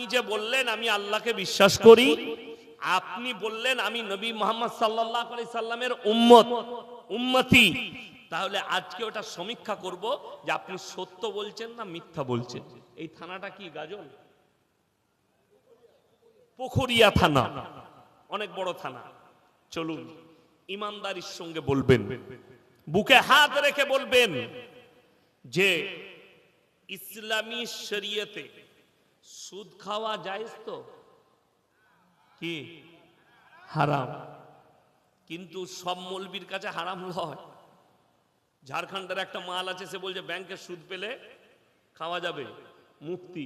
আপনি যে বললেন আমি আল্লাহকে বিশ্বাস করি, আপনি বললেন আমি নবী মুহাম্মদ সাল্লাল্লাহু আলাইহি সাল্লামের উম্মতি, তাহলে আজকে ওটা সমীক্ষা করব যে আপনি সত্য বলছেন না মিথ্যা বলছেন। এই থানাটা কি গাজল? পুখুরিয়া থানা, অনেক বড় থানা। চলুন ইমানদারির সঙ্গে বলবেন, বুকে হাত রেখে বলবেন যে ইসলামী শরীয়তে সুদ খাওয়া জায়েজ তো? কি হারাম? কিন্তু সব মৌলবীর কাছে হারাম নয়। ঝাড়খণ্ডের একটা মাল আছে, সে বলছে ব্যাংকে সুদ পেলে খাওয়া যাবে। মুফতি,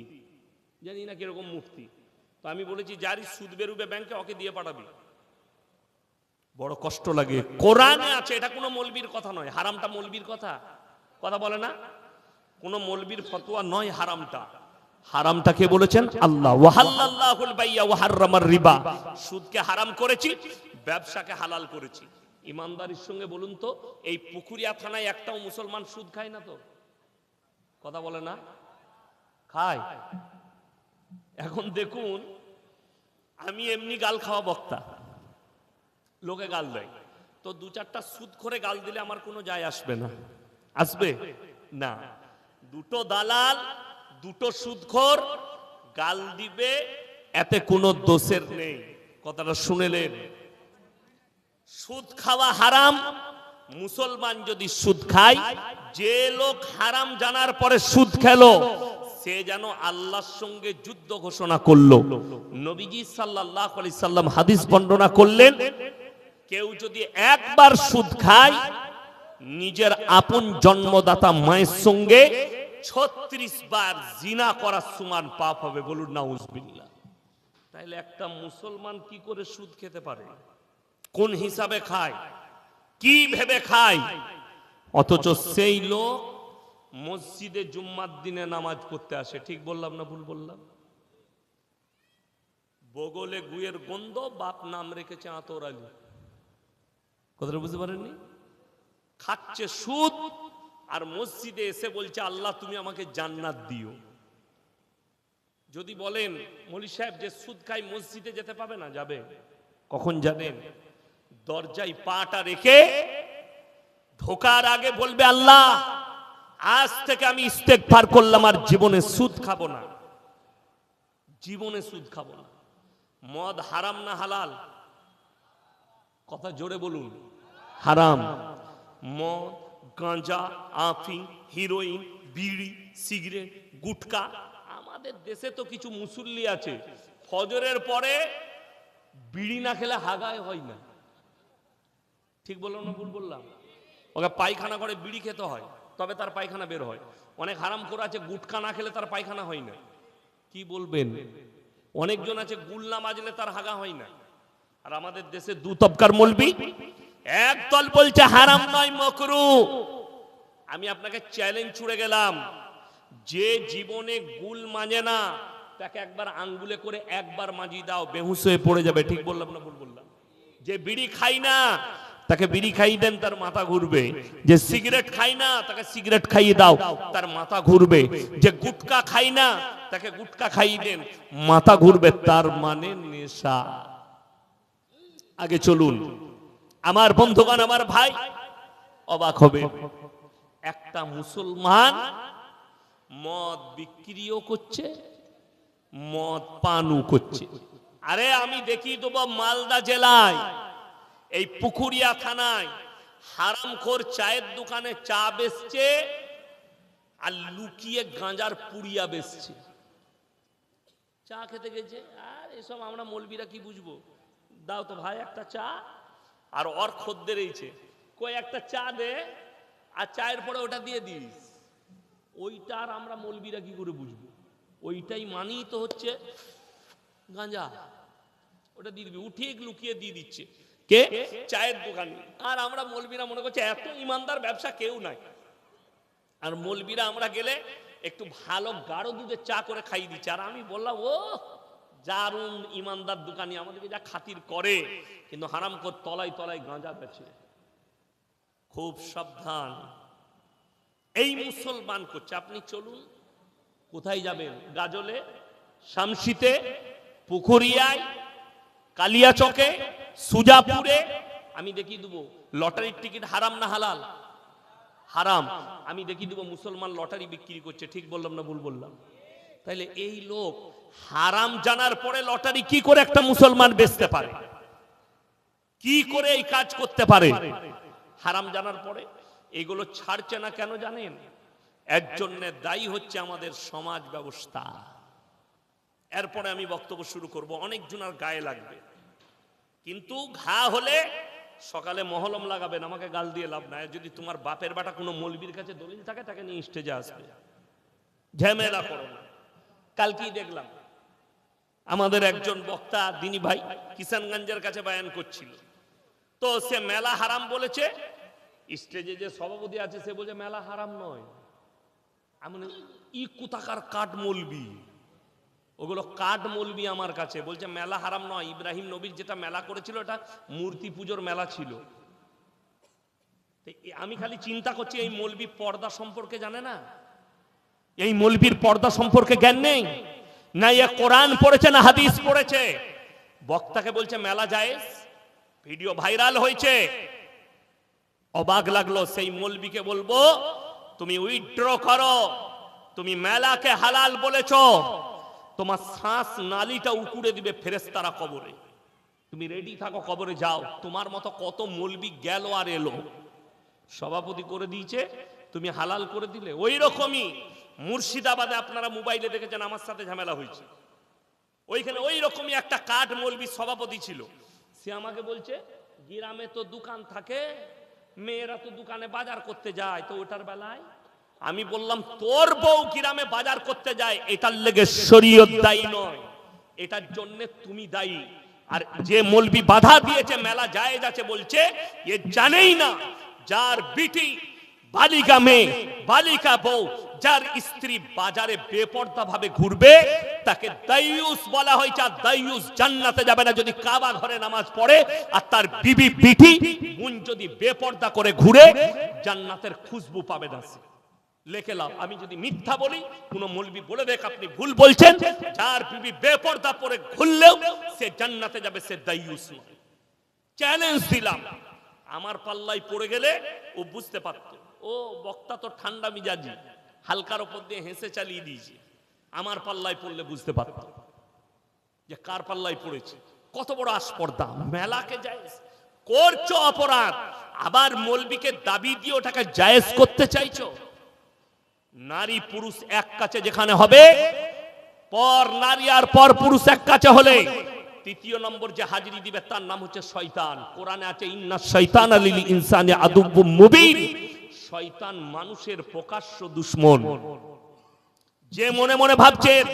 জানি না কিরকম মুফতি। তো আমি বলেছি যারই সুদ বেরুবে ব্যাংকে ওকে দিয়ে পাঠাবি। বড় কষ্ট লাগে। কোরআনে আছে, এটা কোনো মৌলবীর কথা নয়। হারামটা মৌলবীর কথা বলে না, কোনো মৌলবীর ফতোয়া নয় হারামটা। হারামটা কে বলেছেন? আল্লাহ। ওয়াহাল্লাল্লাহুল বাইয়া ওয়া হাররামার রিবা, সুদকে হারাম করেছি, ব্যবসাকে হালাল করেছি। ইমানদারির সঙ্গে বলুন তো, এই পুকুরিয়া থানায় একটাও মুসলমান সুদ খায় না তো? কথা বলে না? খায়। এখন দেখুন, আমি এমনি গাল খাওয়া বক্তা, লোকে গাল দেয়, তো দু চারটা সুদ করে গাল দিলে আমার কোনো যায় আসবে না? আসবে না। দুটো দালাল, দুটো সুদখোর গাল দিবে, এতে কোনো দোষের নেই। কথাটা শুনেলেন? সুদ খাওয়া হারাম। মুসলমান যদি সুদ খায়, যে লোক হারাম জানার পরে সুদ খেলো, সে যেন আল্লাহর সঙ্গে যুদ্ধ ঘোষণা করলো। নবীজি সাল্লাল্লাহু আলাইহি সাল্লাম হাদিস বর্ণনা করলেন, কেউ যদি একবার সুদ খায়, নিজের আপন জন্মদাতা মায়ের সঙ্গে 36 বার জিনা করার সমান পাপ হবে। বলুন নাউজুবিল্লাহ। তাইলে একটা মুসলমান কি করে সুদ খেতে পারে? কোন হিসাবে খায়? কি ভেবে খায়? অথচ সেই লোক মসজিদে জুম্মার দিনে নামাজ পড়তে আসে। ঠিক বললাম না ভুল বললাম? বগলে গুয়ের গন্ধ, বাপ নাম রেখেছে আতর আলী। কথাটা বুঝতে পারেননি? খাচ্ছে সুদ, আর মসজিদে এসে বলছে আল্লাহ তুমি আমাকে জান্নাত দিও। যদি বলেন মৌলী সাহেব যে সুদ খাই মসজিদে যেতে পাবে না, যাবে। কখন জানেন? দরজায় পাটা রেখে ঢোকার আগে বলবে আল্লাহ আজ থেকে আমি ইস্তেগফার করলাম, আর জীবনে সুদ খাবো না, জীবনে সুদ খাবো না। মদ হারাম না হালাল? কথা জোরে বলুন। হারাম। মদ, গাঁজা, আফিং, হিরোইন, বিড়ি, সিগারেট, গুটকা। আমাদের দেশে তো কিছু মুসল্লি আছে, ফজরের পরে বিড়ি না খেলে হাগায় হয় না। ঠিক বললাম না ভুল বললাম? ওকে পায়খানা করে বিড়ি খেতে হয়, তবে তার পায়খানা বের হয়। অনেক হারামখোর আছে গুটকা না খেলে তার পায়খানা হয় না। কি বলবেন? অনেকজন আছে গুল না মাজলে তার হাগা হয় না। আর আমাদের দেশে দু তবকার মৌলবি, এক দল বলছে হারাম নয় মাকরুহ। আমি আপনাকে চ্যালেঞ্জ ছুড়ে গেলাম, যে জীবনে গুল মাজে না তাকে একবার আঙ্গুলে করে একবার মাজি দাও, বেহুশ হয়ে পড়ে যাবে। ঠিক বললাম না ভুল বললাম? যে বিড়ি খাই না তাকে বিড়ি খাইয়ে দেন, তার মাথা ঘুরবে। যে সিগারেট খাই না তাকে সিগারেট খাইয়ে দাও, তার মাথা ঘুরবে। যে গুটকা খাই না তাকে গুটকা খাইয়ে দেন, মাথা ঘুরবে। তার মানে নেশা। আগে চলুন আমার বন্ধুগণ, আমার ভাই, অবাক হবে, একটা মুসলমান মদ বিক্রিও করছে, মদ পানও করছে। আরে আমি দেখি দেবো মালদা জেলায় এই পুকুরিয়া থানায় হারামখোর চায়ের দোকানে চা বেচছে, আর লুকিয়ে গাঁজার পুড়িয়া বেচছে। চা খেতে গেছে, আর এসব আমরা মৌলবীরা কি বুঝবো? দাও তো ভাই একটা চা। আর ওর খদ্দের এইছে, কই একটা চা দে, আর চায়ের পরে ওটা দিয়ে দিস। ওইটা আর আমরা মৌলবীরা কি করে বুঝবো? ওইটাই মানেই তো হচ্ছে গাঁজা। ওটা দিয়ে দিবি, উঠিয়ে লুকিয়ে দিয়ে দিচ্ছে কে? চায়ের দোকানে। আর আমরা মৌলবীরা মনে করছে এত ইমানদার ব্যবসা কেউ নাই। আর মৌলবীরা আমরা গেলে একটু ভালো গাঢ় দুধের চা করে খাইয়ে দিচ্ছে। আর আমি বললাম ও দারুণ ইমানদার দোকানি, আমাদেরকে যা খাতির করে, কিন্তু হারামখোর তলায় তলায় গাঁজা বেচে। খুব সাবধান। এই মুসলমান করছে। আপনি চলুন, কোথায় যাবেন? গাজলে শামসিতে, পুকুরিয়ায়, কালিয়াচকে, সুজাপুরে। আমি দেখিয়ে দেবো লটারির টিকিট হারাম না হালাল? হারাম। আমি দেখিয়ে দেবো মুসলমান লটারি বিক্রি করছে। ঠিক বললাম না ভুল বললাম? তাইলে এই লোক হারাম জানার পরে লটারি কি করে একটা মুসলমান বেচতে পারে? কি করে এই কাজ করতে পারে হারাম জানার পরে? এগুলো ছাড়ছে না কেন জানেন? এর জন্য দায়ী হচ্ছে আমাদের সমাজ ব্যবস্থা। এরপরে আমি বক্তব্য শুরু করব। অনেক জনের গায়ে লাগবে, কিন্তু ঘা হলে সকালে মহলম লাগাবেন, আমাকে গাল দিয়ে লাভ নাই। যদি তোমার বাপের বাটা কোনো মৌলবীর কাছে দলিল থাকে তাকে নিয়ে স্টেজে আসবে, ঝামেলা করো না। কালকেই দেখলাম আমাদের একজন বক্তা দিনী ভাই কিষানগঞ্জের কাছে বয়ান করছিল, তো সে মেলা হারাম বলেছে। স্টেজে যে সভাপতি আছে সে বলছে মেলা হারাম নয়। আমি ই কোথাকার কাঠ মৌলবি, ওগুলো কাঠ মৌলবি আমার কাছে বলছে মেলা হারাম নয়। ইব্রাহিম নবীর যেটা মেলা করেছিল এটা মূর্তি পুজোর মেলা ছিল। আমি খালি চিন্তা করছি এই মৌলবি পর্দা সম্পর্কে জানে না? এই মৌলবির পর্দা সম্পর্কে জ্ঞান নেই না? এ কোরআন পড়েছে না হাদিস পড়েছে? বক্তাকে বলছে মেলা জায়েজ, ভিডিও ভাইরাল হয়েছে। অবাক লাগলো। সেই মৌলবিকে বলবো তুমি উইথড্র করো, তুমি মেলাকে হালাল বলেছো, তোমার শ্বাস নালীটা উকুড়ে দিবে ফেরেশতারা কবরে। তুমি রেডি থাকো, কবরে যাও। তোমার মতো কত মৌলবি গেল আর এলো, সভাপতি করে দিয়েছে, তুমি হালাল করে দিলে। ওই রকমই মুর্শিদাবাদে আপনারা মোবাইলে দেখেছেন আমার সাথে ঝামেলা হয়েছে। ওইখানে ওই রকমই একটা কাঠ মৌলবি সভাপতি ছিল। সে আমাকে বলছে গ্রামে তো দোকান থাকে, মেয়েরা তো দোকানে বাজার করতে যায়, তো ওটার বেলায় আমি বললাম তোর বউ গ্রামে বাজার করতে যায় এটার লেগে শরীয়ত দায়ী নয়, এটার জন্য তুমি দায়ী। আর যে মৌলবি বাধা দিয়েছে মেলা জায়েজ আছে বলছে, এ জানেই না যার বিটি বালিকা মেয়ে, বালিকা বউ, যার স্ত্রী বাজারে বেপর্দা ভাবে ঘুরবে তাকে দাইয়ুস বলা হয়েছে। আর দাইয়ুস জান্নাতে যাবে না যদি কাবা ঘরে নামাজ পড়ে, আর তার বিবি বিটি বোন যদি বেপর্দা করে ঘুরে জান্নাতের খুশবু পাবে না। লেখে লাও। আমি যদি মিথ্যা বলি কোন মৌলবি বলে দেখ আপনি ভুল বলছেন। যার বিবি বেপর্দা পরে ঘুরলেও সে জান্নাতে যাবে, সে দাইয়ুস নয়। চ্যালেঞ্জ দিলাম। আমার পাল্লাই পড়ে গেলে ও বুঝতে পারত। ও বক্তা তো ঠান্ডা মিজাজি, হালকার উপর দিয়ে হেসে চালিয়ে দিয়েছে। আমার পাল্লায় পড়লে বুঝতে পারত যে কার পাল্লায় পড়েছে। কত বড় আস্পর্ধা! মেলাকে জায়েজ করছো অপরাধ, আবার মৌলবিকে দাবি দিয়ে ওটাকে জায়েজ করতে চাইছো। নারী পুরুষ এক কাছে যেখানে হবে, পর নারী আর পর পুরুষ এক কাছে হলে তৃতীয় নম্বর যে হাজিরি দিবে তার নাম হচ্ছে শয়তান। কোরআনে আছে ইন্নাশ শাইতানা লিল ইনসানি আদুব্বুম মুবিন। শয়তান মানুষের প্রকাশ্য দুশমন। যে মনে মনে ভাবছেন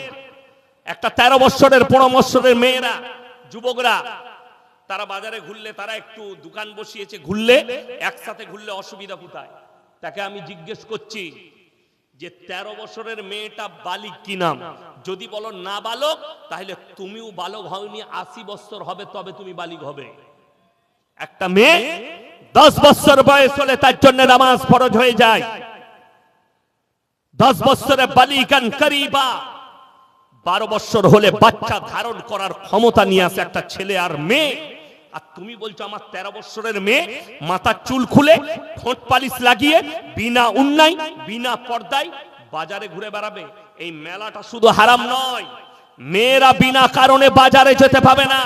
একটা 13 বছরের 15 বছরের মেয়েরা, যুবকরা, তারা বাজারে ঘুরলে, তারা একটু দোকান বসিয়েছে ঘুরলে, একসাথে ঘুরলে অসুবিধা কোথায়? তাকে আমি জিজ্ঞেস করছি যে 13 বছরের মেয়েটা বালিক কিনা? যদি বলো না বালক, তাহলে তুমিও বালক হওনি, 80 বছর হবে তবে তুমি বালিক হবে। একটা মেয়ে 10 বছর বয়স হলে তার জন্য নামাজ ফরজ হয়ে যায়। 10 বছরে বালিকান করিবা, 12 বছর হলে বাচ্চা ধারণ করার ক্ষমতা নিয়ে আসে একটা ছেলে আর মেয়ে। আর তুমি বলছো আমার 13 বছরের মেয়ে মাথার চুল খুলে, ঠোঁট পালিশ লাগিয়ে, বিনা উন্নায়, বিনা পর্দায় বাজারে ঘুরে বেড়াবে। এই মেলাটা শুধু হারাম নয়, মেয়েরা বিনা কারণে বাজারে যেতে পাবে না,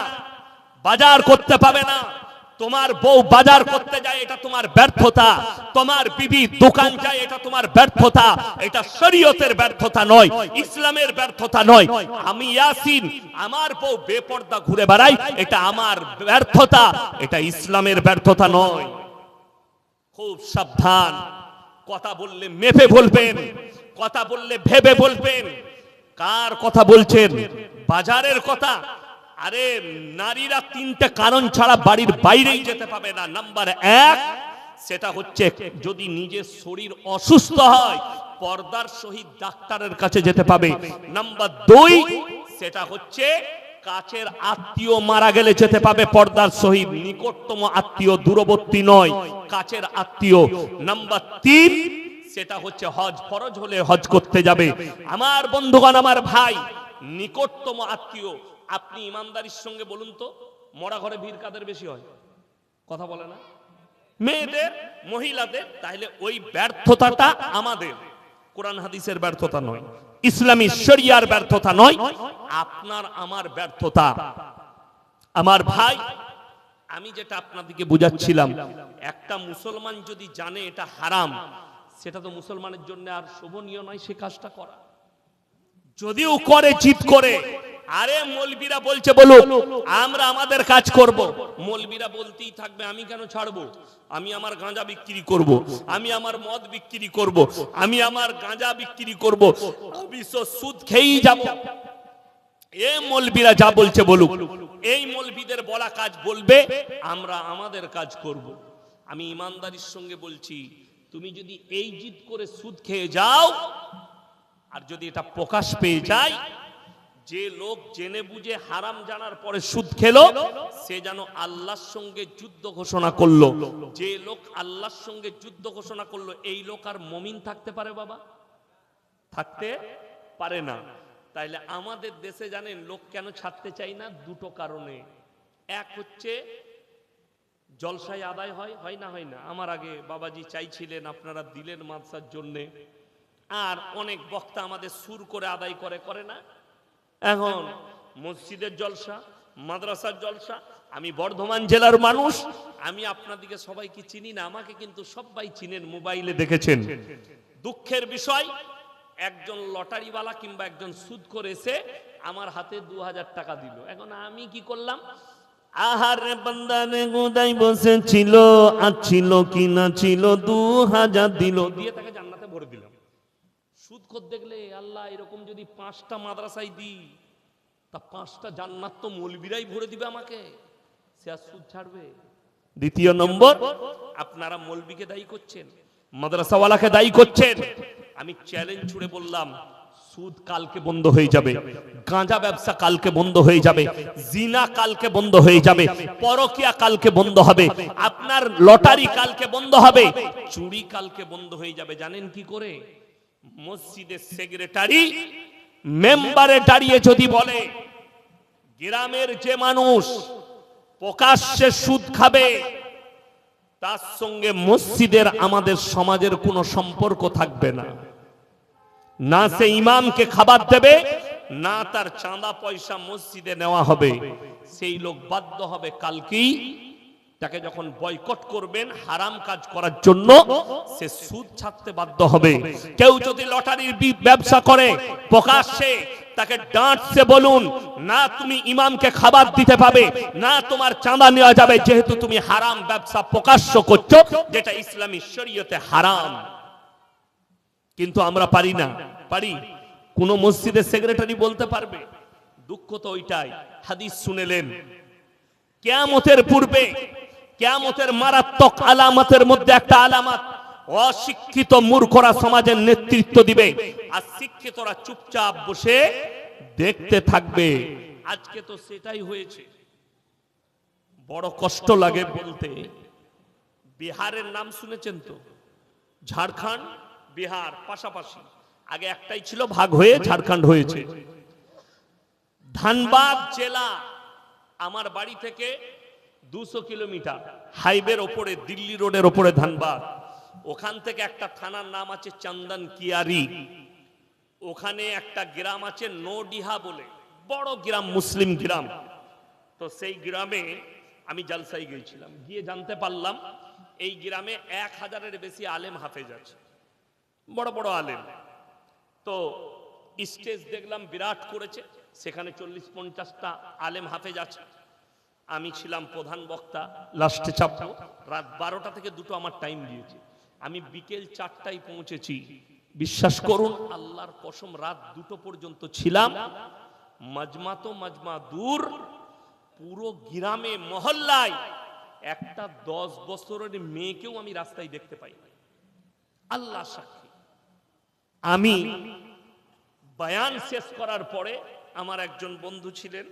বাজার করতে পাবে না। তোমার বউ বাজার করতে যায় এটা তোমার ব্যর্থতা, তোমার বিবি দোকান যায় এটা তোমার ব্যর্থতা। এটা শরীয়তের ব্যর্থতা নয়, ইসলামের ব্যর্থতা নয়। আমি ইয়াসিন, আমার বউ বেপর্দা ঘুরে বেড়াই, এটা আমার ব্যর্থতা, এটা ইসলামের ব্যর্থতা নয়। খুব সাবধান, কথা বললে মেপে বলবেন, কথা বললে ভেবে বলবেন। কার কথা বলছেন? বাজারের কথা। আরে নারীরা 3টে কারণ ছাড়া বাড়ির বাইরেই যেতে পাবে না। নাম্বার 1, সেটা হচ্ছে যদি নিজের শরীর অসুস্থ হয় পর্দার সহিত ডাক্তারের কাছে যেতে পাবে। নাম্বার 2, সেটা হচ্ছে কাছের আত্মীয় মারা গেলে যেতে পাবে পর্দার সহিত, নিকটতম আত্মীয়, দূরবর্তী নয়, কাছের আত্মীয়। নাম্বার 3, সেটা হচ্ছে হজ ফরজ হলে হজ করতে যাবে। আমার বন্ধুগণ, আমার ভাই, নিকটতম আত্মীয়, আপনি ইমানদারির সঙ্গে বলুন তো মরা ঘরে ভিড় কাদের বেশি হয়? কথা বলে না? মেয়েদের, মহিলাদের। তাহলে ওই ব্যর্থতাটা আমাদের, কোরআন হাদিসের ব্যর্থতা নয়, ইসলামী শরিয়ার ব্যর্থতা নয়, আপনার আমার ব্যর্থতা। আমার ভাই, আমি যেটা আপনাদেরকে বুঝাচ্ছিলাম, একটা মুসলমান যদি জানে এটা হারাম, সেটা তো মুসলমানের জন্য আর শোভনীয় নয় সে কাজটা করা। যদিও করে জিদ করে, আরে মৌলবীরা বলছে বলুক, আমরা আমাদের কাজ করব। মৌলবীরা বলতেই থাকবে, আমি কেন ছাড়বো? আমি আমার গাঁজা বিক্রি করব, আমি আমার মদ বিক্রি করব, আমি আমার গাঁজা বিক্রি করব, আমি সুদ খেয়েই যাব। এ মৌলবীরা যা বলছে বলুক, এই মৌলবীদের বলা কাজ বলবে, আমরা আমাদের কাজ করব। আমি ইমানদারির সঙ্গে বলছি, তুমি যদি এই জিদ করে সুদ খেয়ে যাও, আর যদি এটা প্রকাশ পেয়ে যায়, যে লোক জেনে বুঝে হারাম জানার পরে সুদ খেলো, সে যেন আল্লাহর সঙ্গে যুদ্ধ ঘোষণা করলো। যে লোক আল্লাহর সঙ্গে যুদ্ধ ঘোষণা করলো, এই লোক আর মুমিন থাকতে পারে বাবা? থাকতে পারে না। তাইলে আমাদের দেশে জানেন লোক কেন ছাড়তে চাই না? দুটো কারণে। এক হচ্ছে জলসায় আদায় হয় না? হয় না? আমার আগে বাবাজি চাইছিলেন, আপনারা দিলেন মাদ্রাসার জন্যে। আর অনেক বক্তা আমাদের সুর করে আদায় করে না? এখন মসজিদের জলসা, মাদ্রাসার জলসা। আমি বর্ধমান জেলার মানুষ, আমি আপনাদেরকে সবাইকে চিনি না, আমাকে কিন্তু সবাই চিনেন, মোবাইলে দেখেছেন। দুঃখের বিষয়, একজন লটারিওয়ালা কিংবা একজন সুদখোর এসে আমার হাতে 2000 টাকা দিল। এখন আমি কি করলাম? আহারে বান্দারে গোদাই বসেছিল, আছিল কি না ছিল, 2000 দিল, দিয়ে তাকে জান্নাতে ভরে দিলাম। সুদখোর দেখলে, আল্লাহ এরকম যদি 5টা মাদ্রাসায় দিই, তা 5টা জান্নাত তো মৌলবীরাই ভরে দিবে আমাকে, সে আর সুদ ছাড়বে? দ্বিতীয় নম্বর, আপনারা মৌলবীকে দায়ী করছেন, মাদ্রাসাওয়ালাকে দায়ী করছেন। আমি চ্যালেঞ্জ ছুড়ে বললাম, সুদ কালকে বন্ধ হয়ে যাবে, গাঁজা ব্যবসা কালকে বন্ধ হয়ে যাবে, জিনা কালকে বন্ধ হয়ে যাবে, পরকিয়া কালকে বন্ধ হবে, আপনার লটারি কালকে বন্ধ হবে, চুরি কালকে বন্ধ হয়ে যাবে। জানেন কি করে? মসজিদের সেক্রেটারি মেম্বারে দাঁড়িয়ে যদি বলে, গ্রামের যে মানুষ প্রকাশ্যে সুদ খাবে, তার সঙ্গে মসজিদের, আমাদের সমাজের কোনো সম্পর্ক থাকবে না। না সে ইমামকে খাবার দেবে, না তার চাঁদা পয়সা মসজিদে নেওয়া হবে। সেই লোক বাধ্য হবে কালকেই, তাকে যখন বয়কট করবেন হারাম কাজ করার জন্য, সে সুদ ছাড়তে বাধ্য হবে। কেউ যদি লটারির ব্যবসা করে প্রকাশ্যে, তাকে ডাঁটছে বলুন, না তুমি ইমামকে খাবার দিতে পাবে, না তোমার চাঁদা নেওয়া যাবে, যেহেতু তুমি হারাম ব্যবসা প্রকাশ্য করছো, যেটা ইসলামী শরীয়তে হারাম। কিন্তু আমরা পারি না। পারি? কোন মসজিদের সেক্রেটারি বলতে পারবে? দুঃখ তো ওইটাই। হাদিস শুনেলেন, কিয়ামতের পূর্বে, কিয়ামতের মারাত্মক আলামতের মধ্যে একটা আলামত, অশিক্ষিত মূর্খরা সমাজের নেতৃত্ব দিবে, আর শিক্ষিতরা চুপচাপ বসে দেখতে থাকবে। আজকে তো সেটাই হয়েছে। বড় কষ্ট লাগে বলতে। বিহারের নাম শুনেছেন তো? ঝাড়খণ্ড, বিহার পাশাপাশি, আগে একটাই ছিল, ভাগ হয়ে ঝাড়খণ্ড হয়েছে। ধানবাদ জেলা, আমার বাড়ি থেকে 200 কিলোমিটার, হাইওয়ের ওপরে, দিল্লি রোডের ওপরে ধানবাদ। ওখান থেকে একটা থানার নাম আছে চন্দন কিয়ারি, ওখানে একটা গ্রাম আছে নোডিহা বলে, বড় গ্রাম, মুসলিম গ্রাম। তো সেই গ্রামে আমি জালসায় গিয়েছিলাম, গিয়ে জানতে পারলাম এই গ্রামে 1000-এর বেশি আলেম হাফেজ আছে, বড় বড় আলেম। তো স্টেজ দেখলাম বিরাট করেছে, সেখানে 40-50টা আলেম হাফেজ আছে। আমি ছিলাম প্রধান বক্তা, লাস্টে চাপবো। রাত 12টা থেকে 2টো আমার টাইম দিয়েছে, আমি বিকেল 4টায় পৌঁছেছি। বিশ্বাস করুন, আল্লাহর কসম, রাত 2টো পর্যন্ত ছিলাম। মাজমা তো মাজমা দূর, পুরো গ্রামে মহল্লায় একটা 10 বছরের মেয়েকেও আমি রাস্তায় দেখতে পাই। আল্লাহ সাক্ষী। আমি বয়ান শেষ করার পরে আমার একজন বন্ধু ছিলেন,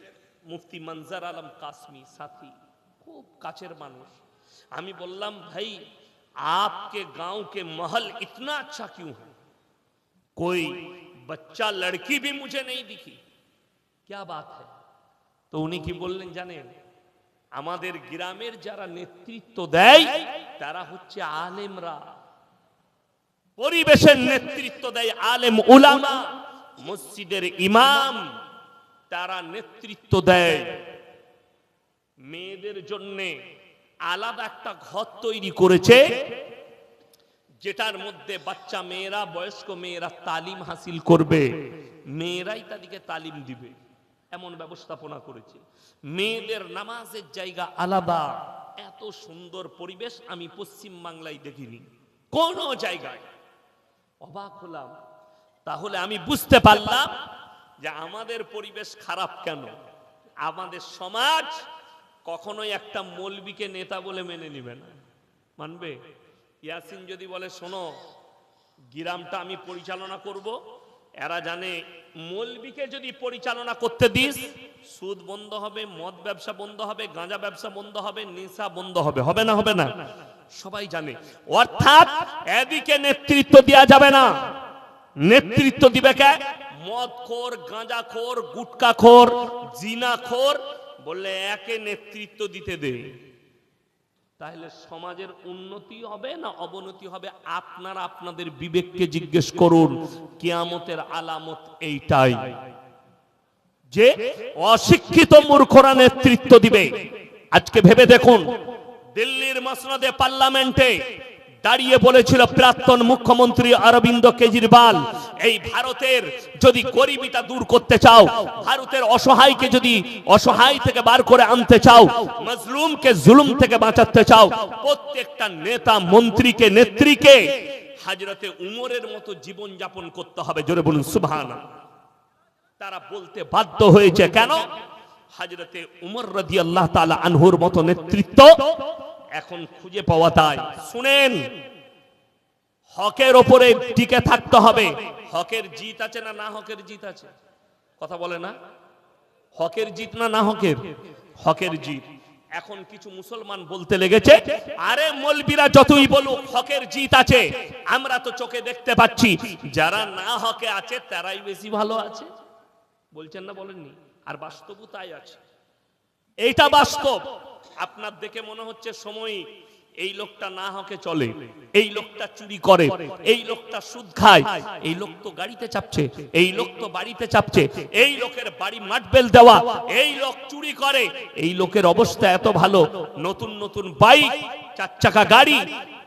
মুফতি মনজার আলম কাসমি, সাথী, খুব কাছের মানুষ। আমি বললাম, ভাই आपके गांव के महल इतना अच्छा क्यों है? कोई बच्चा लड़की भी मुझे नहीं दिखी। क्या बात है। তো উনি কি বললেন জানেন, আমাদের গ্রামের যারা নেতৃত্ব দেয় তারা হচ্ছে আলেমরা, পরিবেশের নেতৃত্ব দেয় আলেম উলামা, মসজিদের ইমাম, তারা নেতৃত্ব দেয়। মেয়েদের জন্য আলাদা একটা ঘর তৈরি করেছে, যেটার মধ্যে বাচ্চা মেয়েরা, বয়স্ক মেয়েরা তালিম হাসিল করবে, মেয়েরাই তাদেরকে তালিম দিবে, এমন ব্যবস্থাপনা করেছে। মেয়েদের নামাজের জায়গা আলাদা। এত সুন্দর পরিবেশ আমি পশ্চিম বাংলায় দেখিনি কোন জায়গায়। অবাক হলাম। তাহলে আমি বুঝতে পারলাম যে আমাদের পরিবেশ খারাপ কেন। আমাদের সমাজ কখনোই একটা মৌলবীকে নেতা বলে মেনে নিবে না। মানবে? ইয়াসিন যদি বলে শোনো গ্রামটা আমি পরিচালনা করব, এরা জানে মৌলবীকে যদি পরিচালনা করতে দিস সুদ বন্ধ হবে, মদ ব্যবসা বন্ধ হবে, গাঁজা ব্যবসা বন্ধ হবে, নেশা বন্ধ হবে। হবে না? হবে না? সবাই জানে। অর্থাৎ এদিকে নেতৃত্ব দেওয়া যাবে না। নেতৃত্ব দিবে কে? মদখোর, গাঁজাখোর, গুটকাখোর, জিনাখোর, বললে একে নেতৃত্ব দিতে দে। তাহলে সমাজের উন্নতি হবে না অবনতি হবে? আপনারা আপনাদের বিবেককে জিজ্ঞেস করুন। কিয়ামতের আলামত এইটাই যে অশিক্ষিত মূর্খরা নেতৃত্ব দিবে। আজকে ভেবে দেখুন, দিল্লির মসনদে পার্লামেন্টে দাঁড়িয়ে বলেছিল প্রাক্তন মুখ্যমন্ত্রী অরবিন্দ কেজরিওয়াল, এই ভারতের যদি গরিবিটা দূর করতে চাও, ভারতের অসহায়কে যদি অসহায় থেকে বার করে আনতে চাও, মজলুমকে জুলুম থেকে বাঁচাতে চাও, প্রত্যেকটা নেতা মন্ত্রীকে নেত্রীকে হযরতে উমরের মতো জীবন যাপন করতে হবে। জোরে বলুন সুবহানাল্লাহ। তারা বলতে বাধ্য হয়েছে কেন? হযরতে উমর রাদিয়াল্লাহু তাআলা আনহুর মতো নেতৃত্ব এখন খুঁজে পাওয়া যায়। শুনেন, হকের ওপরে টিকে থাকতে হবে। হকের জিত আছে না না হকের জিত আছে? কথা বলে না? হকের জিত না না হকের? হকের জিত। এখন কিছু মুসলমান বলতে লেগেছে, আরে মৌলবীরা যতই বলুক হকের জিত আছে, আমরা তো চোখে দেখতে পাচ্ছি যারা না হকে আছে তারাই বেশি ভালো আছে। বলছেন না বলেননি? আর বাস্তবও তাই আছে। এইটা বাস্তব। আপনার দেখে মনে হচ্ছে সময় এই লোকটা না হকে চলে, এই লোকটা চুরি করে, এই লোকটা সুদ খায়, এই লোক তো গাড়িতে চাপছে, এই লোক তো বাড়িতে চাপছে, এই লোকের বাড়ি মাটবেল দেওয়া, এই লোক চুরি করে, এই লোকের অবস্থা এত ভালো, নতুন নতুন বাইক, চার চাকা গাড়ি,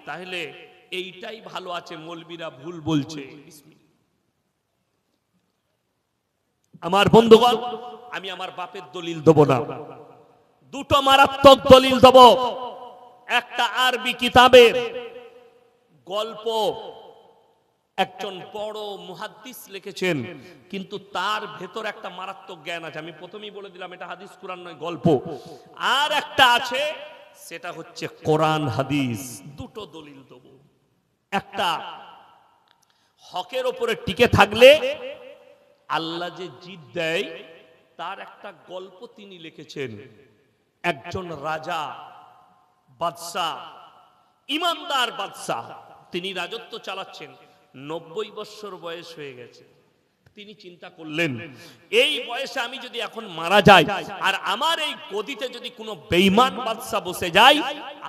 তাহলে এইটাই ভালো আছে। মৌলবীরা ভুল বলছে। আমার বন্ধুগণ, আমি আমার বাপের দলিল দেব না, দুটো মারাত্মক দলিল দেব। একটা আরবি কিতাবের গল্প, একজন বড় মুহাদ্দিস লিখেছেন, কিন্তু তার ভেতর একটা মারাত্মক জ্ঞান আছে। আমি প্রথমেই বলে দিলাম এটা হাদিস কুরআন নয়, গল্প। আর একটা আছে, সেটা হচ্ছে কোরআন হাদিস। দুটো দলিল দেব। একটা, হকের উপরে টিকে থাকলে আল্লাহ যে জিত দেয় তার একটা গল্প তিনি লিখেছেন। একজন রাজা, বাদশাহ, ইমানদার বাদশাহ, তিনি রাজত্ব চালাচ্ছেন। 90 বছর বয়স হয়ে গেছে। তিনি চিন্তা করলেন, এই বয়সে আমি যদি এখন মারা যাই আর আমার এই গদিতে যদি কোনো বেঈমান বাদশাহ বসে যায়,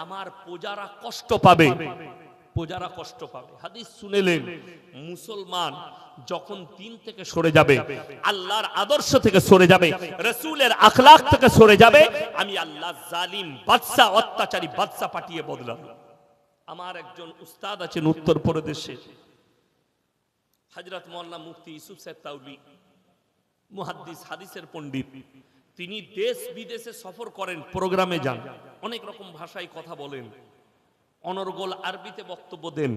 আমার প্রজারা কষ্ট পাবে, প্রজারা কষ্ট পাবে। হাদিস শুনেলেন, মুসলমান যখন দিন থেকে সরে যাবে, আল্লাহর আদর্শ থেকে সরে যাবে, রাসূলের আখলাক থেকে সরে যাবে, আমি আল্লাহ জালিম বাদশা, অত্যাচারী বাদশা পাঠিয়ে বদলাবো। আমার একজন উস্তাদ আছেন উত্তরপ্রদেশে, হযরত মাওলানা মুফতি ইউসুফ সাহেব তাওলি, মুহাদ্দিস, হাদিসের পণ্ডিত। তিনি দেশ বিদেশে সফর করেন, প্রোগ্রামে যান, অনেক রকম ভাষায় কথা বলেন, অনর্গল আরবিতে বক্তব্য দেন।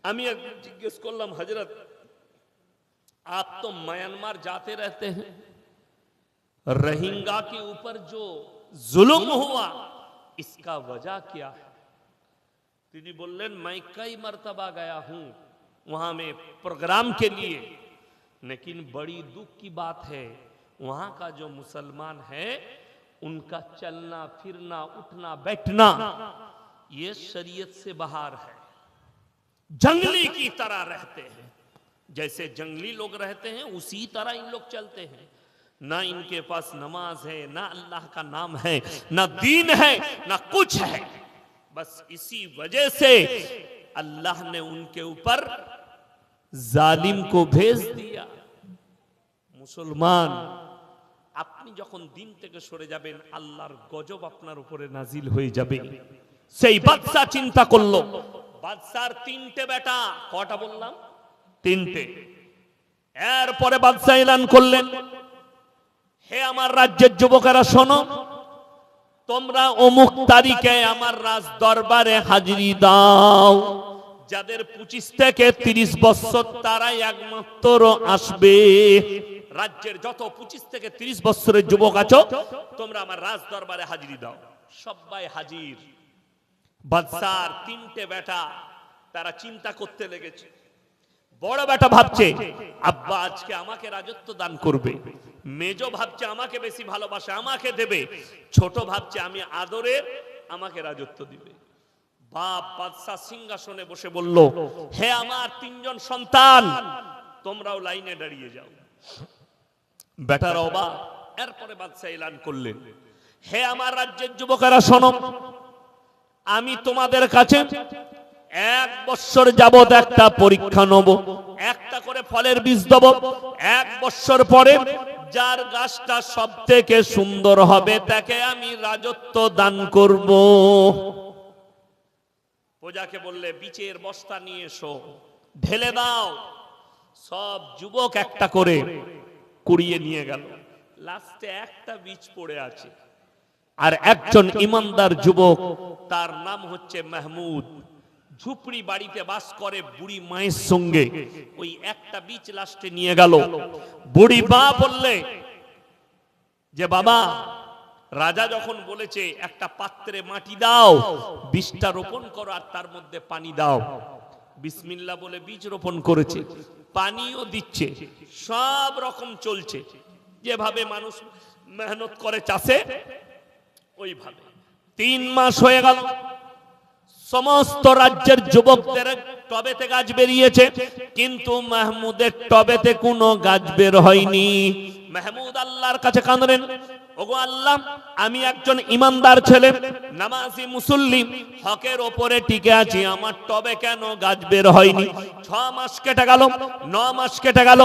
আমি একদিন জিজ্ঞেস করলাম, হযরত आप तो म्यांमार जाते रहते हैं, रोहिंग्या के ऊपर जो जुल्म हुआ इसका वजह क्या है? তিনি বললেন, मैं कई मर्तबा गया हूं वहां में प्रोग्राम के लिए, लेकिन बड़ी दुख की बात है वहां का जो मुसलमान है उनका चलना फिरना उठना बैठना ये शरीयत से बाहर है। जंगली की तरह रहते हैं, जैसे जंगली लोग रहते हैं उसी तरह इन लोग चलते हैं। ना इनके पास नमाज है, ना अल्लाह का नाम है, ना दीन है, ना कुछ है। बस इसी वजह से अल्लाह ने उनके ऊपर जालिम को भेज दिया। मुसलमान, আপনি যখন দিন থেকে সরে যাবেন আল্লাহর গজব আপনার উপরে নাজিল হয়ে যাবে। সেই বাদশা চিন্তা করলো, বাদশার তিনটে বেটা, কটা বললাম? তিনটে। এরপরে বাদশা এলান করলেন, হে আমার রাজ্যের যুবকেরা শোনো, তোমরা অমুক তারিখে আমার রাজ দরবারে হাজিরি দাও। যাদের 25 থেকে 30 বছর তারাই একমাত্র আসবে। রাজ্যের যত 25 থেকে 30 বছরের যুবক আছো তোমরা আমার রাজ দরবারে হাজিরি দাও। সবাই হাজির। বাদশার তিনটে বেটা তারা চিন্তা করতে লেগেছে। বড় বেটা ভাবছে আব্বা আজকে আমাকে রাজত্ব দান করবে, মেজো ভাবছে আমাকে বেশি ভালোবাসে, আমাকে দেবে, ছোট ভাবছে আমি আদরের, আমাকে রাজত্ব দিবে। বাপ বাদশা সিংহাসনে বসে বলল, হে আমার তিনজন সন্তান, তোমরাও লাইনে দাঁড়িয়ে যাও। বেটারা অবাক। এরপরে বাদশা এলান করলেন, হে আমার রাজ্যের যুবকেরা শোনো, আমি তোমাদের কাছে 1 বছর যাবত একটা পরীক্ষা নেব, একটা করে ফলের বীজ দেব। 1 বছর পরে যার গাছটা সব থেকে সুন্দর হবে তাকে আমি রাজত্ব দান করব। প্রজাকে বললে বীজের বস্তা নিয়ে এসো, ঢেলে দাও। সব যুবক একটা করে কুড়িয়ে নিয়ে গেল। লাস্টে একটা বীজ পড়ে আছে। আর একজন ইমানদার যুবক, তার নাম হচ্ছে মাহমুদ, ঝুপড়ি বাড়িতে বাস করে বুড়ি মায়ের সঙ্গে। ওই একটা বীজ লাস্টে নিয়ে গেল। বুড়ি মা বললে যে বাবা, রাজা যখন বলেছে একটা পাত্রে মাটি দাও, বীজটা রোপণ করো আর তার মধ্যে পানি দাও। বিসমিল্লাহ বলে বীজ রোপণ করেছে, পানিও দিচ্ছে, সব রকম চলছে। যেভাবে মানুষ মেহনত করে চাষে, ওইভাবে 3 মাস হয়ে গেল। সমস্ত রাজ্যের যুবকদের টবেতে গাছ বেরিয়েছে, কিন্তু মাহমুদের টবেতে কোনো গাছ বের হয়নি। মাহমুদ আল্লাহর কাছে কাঁদলেন, ওগো আল্লাহ, আমি একজন ইমানদার ছেলে, নামাজি মুসল্লি, হকের ওপরে টিকে আছি, আমার টবে কেন গাছ বের হয়নি? 6 মাস কেটে গেল, 9 মাস কেটে গেল,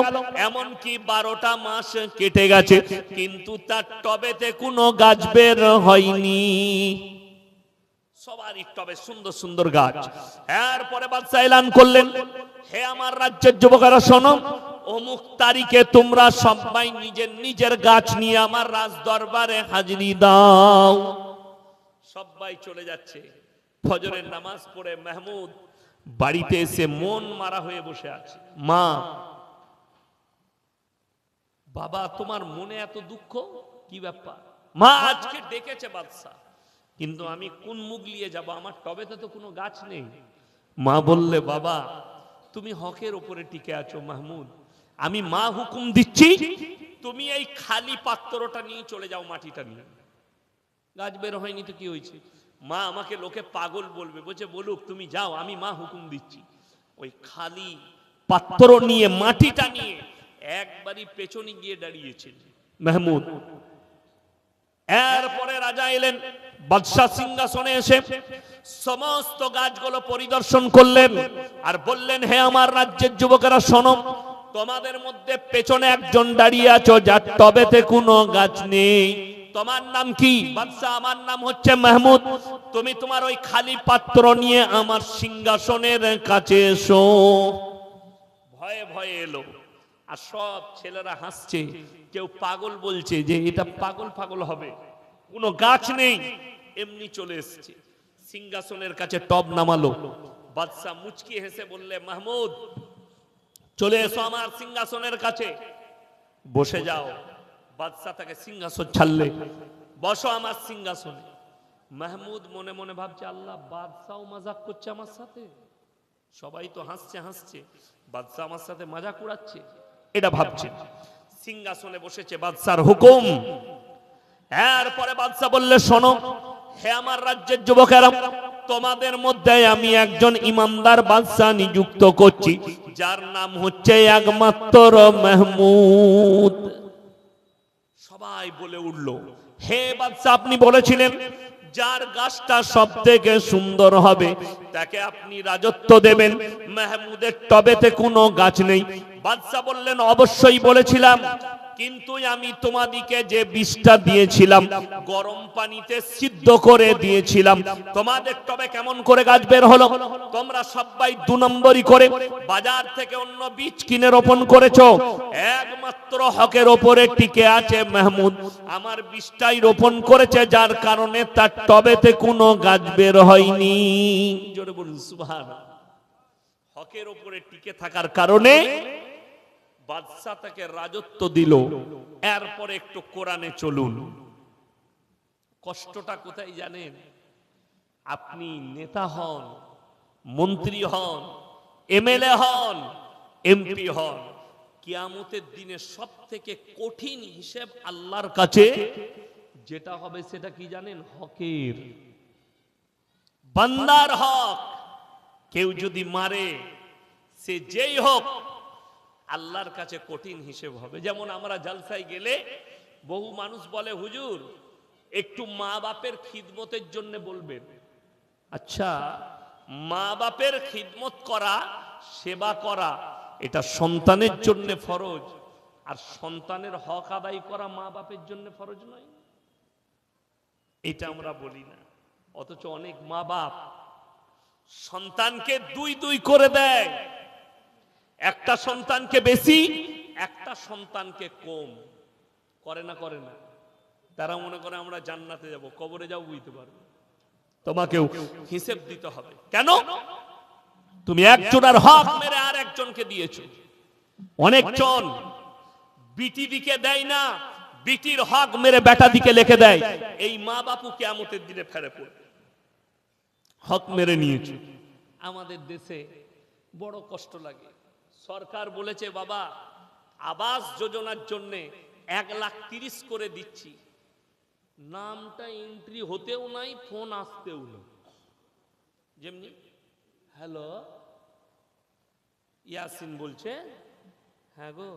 এমনকি 12টা মাস কেটে গেছে, কিন্তু তার টবেতে কোনো গাছ বের হয়নি। সবারই টবে সুন্দর সুন্দর গাছ। এরপরে বাদশা এলান করলেন, হে আমার রাজ্যের যুবকেরা শোনো, অমুক তারিখে তোমরা সবাই নিজের নিজের গাছ নিয়ে আমার রাজ দরবারে হাজিরি দাও। সবাই চলে যাচ্ছে। ফজরের নামাজ পড়ে মাহমুদ বাড়িতে এসে মন মারা হয়ে বসে আছে। মা, বাবা তোমার মনে এত দুঃখ, কি ব্যাপার? মা, আজকে ডেকেছে বাদশা, কিন্তু আমি কোন মুখ নিয়ে যাব, আমার টবেতে তো কোনো গাছ নেই। মা বললে, বাবা তুমি হকের উপরে টিকে আছো মাহমুদ, আমি মা হুকুম দিচ্ছি তুমি এই খালি পাত্রটা নিয়ে চলে যাও, মাটিটা নিয়ে। গাছ বের হয়নি তো কি হয়েছে? মা, আমাকে লোকে পাগল বলবে, বলছে বলুক, তুমি যাও, আমি মা হুকুম দিচ্ছি। ওই খালি পাত্র নিয়ে, মাটিটা নিয়ে একবারই পেছনে গিয়ে দাঁড়িয়েছে মাহমুদ। এরপরে রাজা এলেন, বাদশা সিংহাসনে এসে সমস্ত গাছগুলো পরিদর্শন করলেন আর বললেন, হে আমার রাজ্যের যুবকেরা শোনো, তোমাদের মধ্যে পেছনে একজন দাঁড়িয়ে আছো যার টবেতে কোনো গাছ নেই। তোমার নাম কি? বাদশা, আমার নাম হচ্ছে মাহমুদ। তুমি তোমার ওই খালি পাত্র নিয়ে আমার সিংহাসনের কাছে এসো। ভয়ে ভয়ে এলো, আর সব ছেলেরা হাসছে, কেউ পাগল বলছে যে এটা পাগল পাগল হবে, কোনো গাছ নেই, এমনি চলে এসছে। সিংহাসনের কাছে টব নামালো। বাদশা মুচকি হেসে বললে, মাহমুদ চলে এসো আমার সিংহাসনের কাছে, বসে যাও। বাদশা তাকে সিংহাসন ছাড়লে, বসো আমার সিংহাসনে। মাহমুদ মনে মনে ভাবছে, আল্লাহ, বাদশাও মজাক করছে আমার সাথে, সবাই তো হাসছে হাসছে, বাদশা আমার সাথে মজাক উড়াচ্ছে, এটা ভাবছে। সিংহাসনে বসেছে, বাদশার হুকুম। এরপরে বাদশা বললে, শোনো হে আমার রাজ্যের যুবকেরা, তোমাদের মধ্যে আমি একজন ইমানদার বাদশা নিযুক্ত করছি, যার নাম হচ্ছে একমাত্র মাহমুদ। সবাই বলে উঠলো, হে বাদশা, আপনি বলেছিলেন যার গাছটা সব থেকে সুন্দর হবে তাকে আপনি রাজত্ব দেবেন, মাহমুদের টবেতে কোনো গাছ নেই। বাদশা বললেন, অবশ্যই বলেছিলাম, কিন্তু আমি তোমাদিকে যে বিষটা দিয়েছিলাম গরম পানিতে সিদ্ধ করে দিয়েছিলাম, তোমাদের টবে কেমন করে গাছ বের হলো? তোমরা সবাই 2 নম্বরই করে বাজার থেকে অন্য বীজ কিনে রোপণ করেছো, একমাত্র হকের ওপরে টিকে আছে মাহমুদ, আমার বীজটাই রোপণ করেছে, যার কারণে তার টবেতে কোনো গাছ বের হয়নি। জোরে বলুন সুবহানাল্লাহ। হকের ওপরে টিকে থাকার কারণে বাদশা তাকে রাজত্ব দিল। এরপরে একটু কোরআনে চলুন। কষ্টটা কোথায় জানেন? আপনি নেতা হন, মন্ত্রী হন, এমএলএ হন, এমপি হন, কিয়ামতের দিনে সব থেকে কঠিন হিসেব আল্লাহর কাছে যেটা হবে সেটা কি জানেন? হকের, বান্দার হক। কেউ যদি মারে, সে যেই হোক, আল্লাহর কাছে কঠিন হিসেব হবে। যেমন আমরা জালসায় গেলে বহু মানুষ বলে, হুজুর একটু মা বাপের খিদমতের জন্য বলবেন। আচ্ছা, মা বাপের খিদমত করা, সেবা করা, এটা সন্তানের জন্য ফরজ, আর সন্তানের হক আদায় করা মা বাপের জন্য ফরজ নয়? এটা আমরা বলি না। অথচ অনেক মা বাপ সন্তানকে 2 করে দেয়, একটা সন্তানকে বেশি, একটা সন্তানকে কম। করে না? করে না? তারা মনে করে আমরা জান্নাতে যাব, কবরে যাও বুঝতে পারবে, তোমাকেও হিসেব দিতে হবে। কেন? তুমি একজনের হক মেরে আর একজনকে দিয়েছো। অনেকজন বিটি দিকে দেয় না, বিটির হক মেরে বেটা দিকে লিখে দেয়। এই মা বাপু কিয়ামতের দিনে ফেরে পড়বে, হক মেরে নিয়েছে। আমাদের দেশে বড় কষ্ট লাগে। সরকার বলেছে, বাবা আবাস যোজনার জন্য 1,30,000 করে দিচ্ছি, নামটা এন্ট্রি হতেও নাই, ফোন আসতেও নেই। যেমনি হ্যালো ইয়াসিন বলছে, হ্যাঁ গো,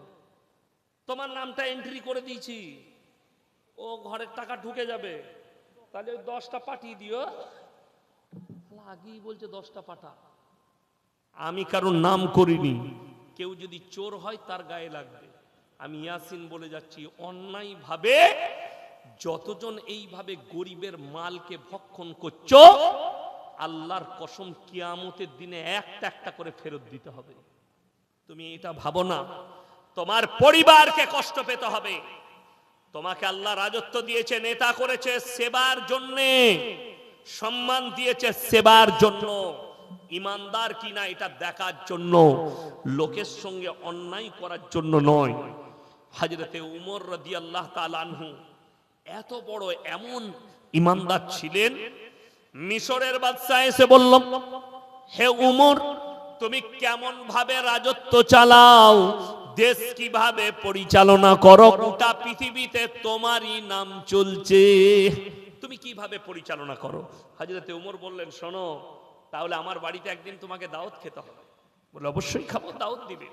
তোমার নামটা এন্ট্রি করে দিয়েছি, ও ঘরের টাকা ঢুকে যাবে, তাহলে 10টা পাঠিয়ে দিও। আগেই বলছে 10টা পাঠা। আমি কারোর নাম করিনি, কেউ যদি চোর হয় তার গায়ে লাগবে। আমি ইয়াসিন বলে যাচ্ছি, অন্যায় ভাবে যতজন এইভাবে গরিবের মালকে ভক্ষণ করছো, আল্লাহর কসম কিয়ামতের দিনে একটা একটা করে ফেরত দিতে হবে। তুমি এটা ভাবো না, তোমার পরিবারকে কষ্ট পেতে হবে। তোমাকে আল্লাহ রাজত্ব দিয়েছে, নেতা করেছে সেবার জন্যে, সম্মান দিয়েছে সেবার জন্য, ইমানদার কিনা এটা দেখার জন্য, লোকের সঙ্গে অন্যায় করার জন্য নয়। হযরতে উমর রাদিয়াল্লাহু তাআলা আনহু এত বড় এমন ইমানদার ছিলেন, মিশরের বাদশা এসে বলল, হে উমর, তুমি কেমন ভাবে রাজত্ব চালাও, দেশ কিভাবে পরিচালনা করো, গোটা পৃথিবীতে তোমারই নাম চলছে, তুমি কিভাবে পরিচালনা করো? হযরতে উমর বললেন, শোনো, তাহলে আমার বাড়িতে একদিন তোমাকে দাওয়াত খেতে হবে। বলে, অবশ্যই খাবো, দাওয়াত দিবে।